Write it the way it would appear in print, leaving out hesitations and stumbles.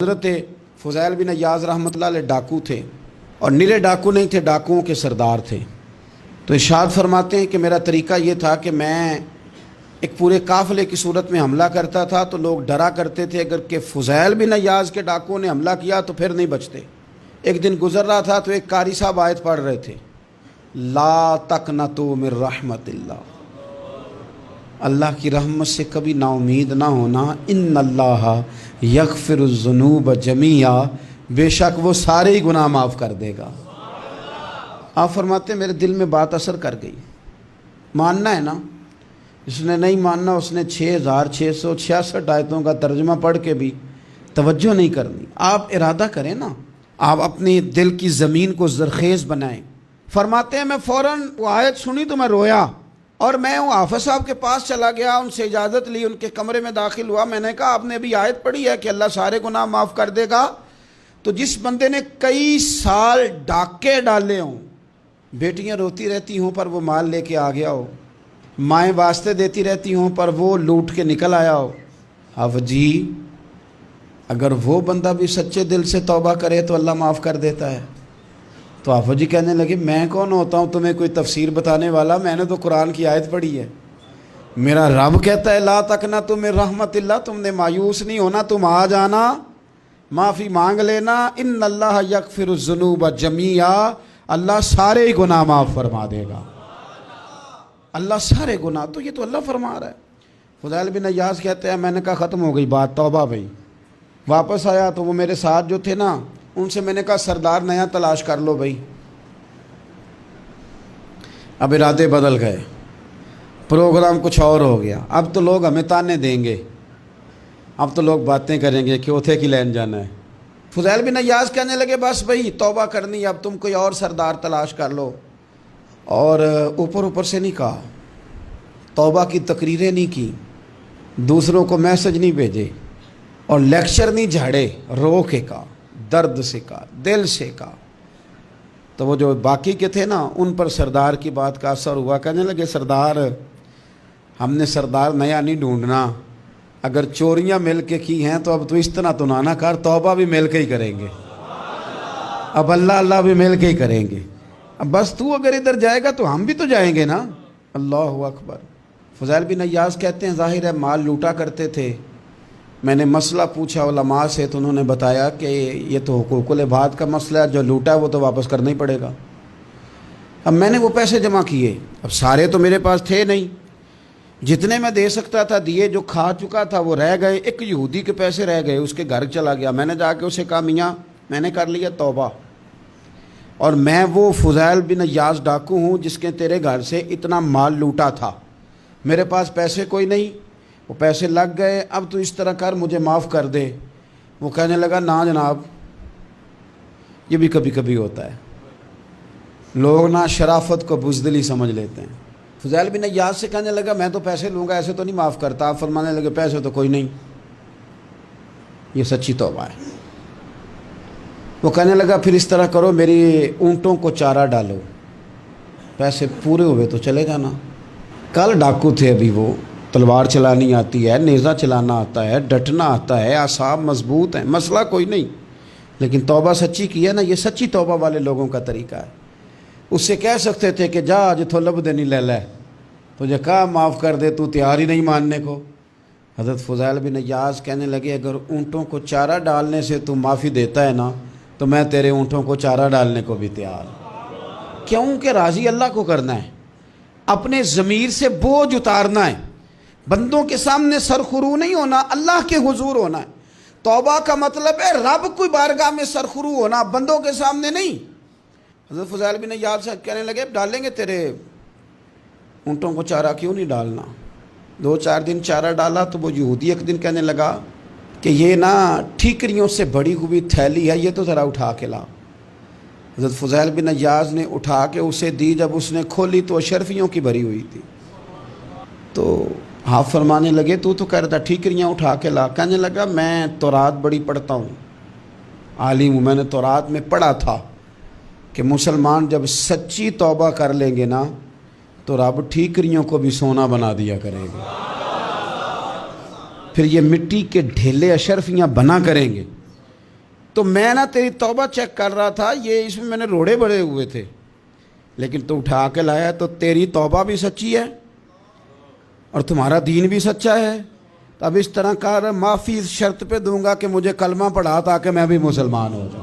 حضرت فضیل بن عیاض رحمۃ اللہ علیہ ڈاکو تھے، اور نرے ڈاکو نہیں تھے، ڈاکوؤں کے سردار تھے۔ تو ارشاد فرماتے ہیں کہ میرا طریقہ یہ تھا کہ میں ایک پورے قافلے کی صورت میں حملہ کرتا تھا تو لوگ ڈرا کرتے تھے اگر کہ فضیل بن عیاض کے ڈاکوؤں نے حملہ کیا تو پھر نہیں بچتے۔ ایک دن گزر رہا تھا تو ایک قاری صاحب آیت پڑھ رہے تھے، لا تقنطوا من رحمت اللہ، اللہ کی رحمت سے کبھی نا امید نہ ہونا، ان اللہ یغفر الذنوب جمیعا، بے شک وہ سارے ہی گناہ معاف کر دے گا۔ آپ فرماتے ہیں میرے دل میں بات اثر کر گئی، ماننا ہے نا۔ جس نے نہیں ماننا اس نے 6666 آیتوں کا ترجمہ پڑھ کے بھی توجہ نہیں کرنی۔ آپ ارادہ کریں نا، آپ اپنی دل کی زمین کو زرخیز بنائیں۔ فرماتے ہیں میں فوراً وہ آیت سنی تو میں رویا، اور میں وہ حافظ صاحب کے پاس چلا گیا، ان سے اجازت لی، ان کے کمرے میں داخل ہوا۔ میں نے کہا آپ نے ابھی آیت پڑھی ہے کہ اللہ سارے گناہ معاف کر دے گا؟ تو جس بندے نے کئی سال ڈاکے ڈالے ہوں، بیٹیاں روتی رہتی ہوں پر وہ مال لے کے آ گیا ہو، مائیں واسطے دیتی رہتی ہوں پر وہ لوٹ کے نکل آیا ہو، اب جی اگر وہ بندہ بھی سچے دل سے توبہ کرے تو اللہ معاف کر دیتا ہے۔ تو آفو جی کہنے لگے میں کون ہوتا ہوں تمہیں کوئی تفسیر بتانے والا، میں نے تو قرآن کی آیت پڑھی ہے، میرا رب کہتا ہے لا تقنطوا من رحمت اللہ، تم نے مایوس نہیں ہونا، تم آ جانا، معافی مانگ لینا، ان اللہ یغفر الذنوب جمیعا، اللہ سارے گناہ معاف فرما دے گا، اللہ سارے گناہ۔ تو یہ تو اللہ فرما رہا ہے۔ فضیل بن عیاض کہتے ہیں میں نے کہا ختم ہو گئی بات، توبہ بھائی۔ واپس آیا تو وہ میرے ساتھ جو تھے نا ان سے میں نے کہا سردار نیا تلاش کر لو بھائی۔ اب ارادے بدل گئے، پروگرام کچھ اور ہو گیا۔ اب تو لوگ ہمیں تانے دیں گے، اب تو لوگ باتیں کریں گے کہ اوتھے کی لین جانا ہے۔ فضیل بن عیاض کہنے لگے بس بھائی توبہ کرنی، اب تم کوئی اور سردار تلاش کر لو۔ اور اوپر اوپر سے نہیں کہا، توبہ کی تقریریں نہیں کی، دوسروں کو میسج نہیں بھیجے، اور لیکچر نہیں جھاڑے، رو کے کہا، درد سے کہا، دل سے کہا۔ تو وہ جو باقی کے تھے نا ان پر سردار کی بات کا اثر ہوا، کہنے لگے سردار ہم نے سردار نیا نہیں ڈھونڈنا، اگر چوریاں مل کے کی ہیں تو اب تو اس طرح تو نہ کر، توبہ بھی مل کے ہی کریں گے، اب اللہ اللہ بھی مل کے ہی کریں گے، اب بس تو اگر ادھر جائے گا تو ہم بھی تو جائیں گے نا۔ اللہ اکبر۔ فضیل بن عیاض کہتے ہیں ظاہر ہے مال لوٹا کرتے تھے، میں نے مسئلہ پوچھا علماء سے تو انہوں نے بتایا کہ یہ تو حقوق العباد کا مسئلہ ہے، جو لوٹا ہے وہ تو واپس کرنا ہی پڑے گا۔ اب میں نے وہ پیسے جمع کیے، اب سارے تو میرے پاس تھے نہیں، جتنے میں دے سکتا تھا دیے، جو کھا چکا تھا وہ رہ گئے، ایک یہودی کے پیسے رہ گئے، اس کے گھر چلا گیا، میں نے جا کے اسے کہا میاں میں نے کر لیا توبہ، اور میں وہ فضیل بن عیاض ڈاکو ہوں جس کے تیرے گھر سے اتنا مال لوٹا تھا، میرے پاس پیسے کوئی نہیں، وہ پیسے لگ گئے، اب تو اس طرح کر مجھے معاف کر دے۔ وہ کہنے لگا نا جناب، یہ بھی کبھی کبھی ہوتا ہے، لوگ نا شرافت کو بزدلی سمجھ لیتے ہیں۔ فضیل بن عیاض سے کہنے لگا میں تو پیسے لوں گا، ایسے تو نہیں معاف کرتا۔ آپ فرمانے لگے پیسے تو کوئی نہیں، یہ سچی توبہ ہے۔ وہ کہنے لگا پھر اس طرح کرو میری اونٹوں کو چارہ ڈالو، پیسے پورے ہوئے تو چلے جانا۔ کل ڈاکو تھے، ابھی وہ تلوار چلانی آتی ہے، نیزہ چلانا آتا ہے، ڈٹنا آتا ہے، اعصاب مضبوط ہیں، مسئلہ کوئی نہیں، لیکن توبہ سچی کی ہے نا، یہ سچی توبہ والے لوگوں کا طریقہ ہے۔ اس سے کہہ سکتے تھے کہ جا جتھوں لب دینی لے لے، تجھے کہا معاف کر دے، تو تیار ہی نہیں ماننے کو۔ حضرت فضیل بن عیاض کہنے لگے اگر اونٹوں کو چارہ ڈالنے سے تو معافی دیتا ہے نا تو میں تیرے اونٹوں کو چارہ ڈالنے کو بھی تیار ہوں، کیونکہ راضی اللہ کو کرنا ہے، اپنے ضمیر سے بوجھ اتارنا ہے، بندوں کے سامنے سرخرو نہیں ہونا، اللہ کے حضور ہونا ہے۔ توبہ کا مطلب ہے رب کوئی بارگاہ میں سرخرو ہونا، بندوں کے سامنے نہیں۔ حضرت فضیل بن عیاض سے کہنے لگے ڈالیں گے تیرے اونٹوں کو چارہ، کیوں نہیں ڈالنا؟ 2-4 دن چارہ ڈالا تو وہ یہودی ایک دن کہنے لگا کہ یہ نا ٹھیکریوں سے بڑی ہوئی تھیلی ہے، یہ تو ذرا اٹھا کے لا۔ حضرت فضیل بن عیاض نے اٹھا کے اسے دی، جب اس نے کھولی تو اشرفیوں کی بھری ہوئی تھی۔ تو آپ فرمانے لگے تو کہہ رہا تھا ٹھیکریاں اٹھا کے لا۔ کہنے لگا میں تورات بڑی پڑھتا ہوں، عالم ہوں، میں نے تورات میں پڑھا تھا کہ مسلمان جب سچی توبہ کر لیں گے نا تو رب ٹھیکریوں کو بھی سونا بنا دیا کرے گا، پھر یہ مٹی کے ڈھیلے اشرفیاں بنا کریں گے، تو میں نا تیری توبہ چیک کر رہا تھا، یہ اس میں میں نے روڑے بڑے ہوئے تھے، لیکن تو اٹھا کے لایا تو تیری توبہ بھی سچی ہے اور تمہارا دین بھی سچا ہے، تو اب اس طرح کر، معافی اس شرط پہ دوں گا کہ مجھے کلمہ پڑھا تاکہ میں بھی مسلمان ہو جاؤں۔